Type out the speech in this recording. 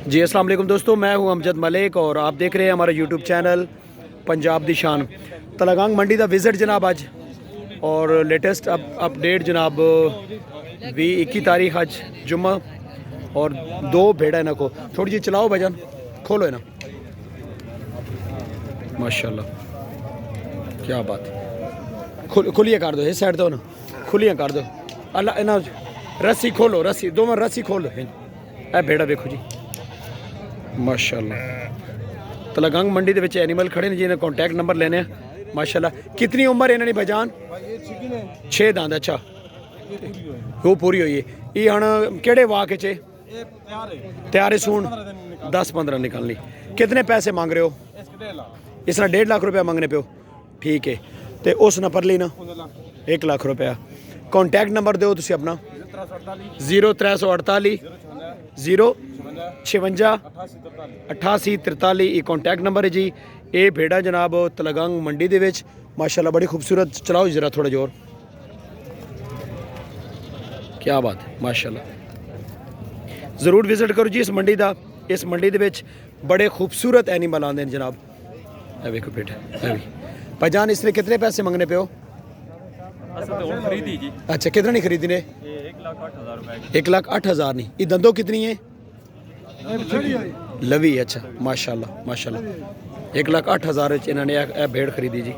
जी अस्सलाम वालेकुम दोस्तों, मैं हूं अमजद मलिक और आप देख रहे हैं हमारा यूट्यूब चैनल पंजाब दी शान। तलागंग मंडी का विजिट जनाब अज और लेटेस्ट अपडेट जनाब 20-21 तारीख अज जुम्मा और दो भेड़ा इन्हों को थोड़ी जी चलाओ भजन खोलो इन्हें। माशाल्लाह क्या बात है। खुलियाँ कर दो, इस साइड दो ना, खुलियाँ कर दो। अल्लाह इन्हें रस्सी खोलो, रस्सी दोवें रस्सी खोलो। ए भेड़ा देखो जी माशाल्लाह। तलागंग मंडी के एनिमल खड़े ने जिन्हें कॉन्टैक्ट नंबर लेने हैं। माशाल्लाह कितनी उम्र है इन्होंने बजान? 6 दांत। अच्छा वो पूरी हुई है। ये हम केड़े वाक च तैयार सून 10-15 निकलनी। कितने पैसे मांग रहे हो? इस तरह 1.5 लाख रुपया मांगने पे हो? ठीक है। तो उस नंबर ली ना 1 लाख रुपया। कॉन्टैक्ट नंबर दो तुसी अपना 0348 056 88 43 ये कॉन्टैक्ट नंबर है जी। ये भेड़ा जनाब तलागंग मंडी दे विच माशाल्लाह बड़ी खूबसूरत। चलाओ जरा थोड़ा जोर। क्या बात है माशाल्लाह। ज़रूर विजिट करो जी इस मंडी का। इस मंडी दे विच बड़े खूबसूरत एनिमल आते हैं जनाब। है वेखो भेड़ा है भी भाईजान। इसने कितने पैसे मंगने पे हो? खरीदी जी। अच्छा कितना नहीं खरीदी ने? 1,08,000 नहीं। ये दंदों कितनी है? लवी। अच्छा माशाल्लाह माशाल्लाह 1,08,000 इन्होंने भेड़ खरीदी जी।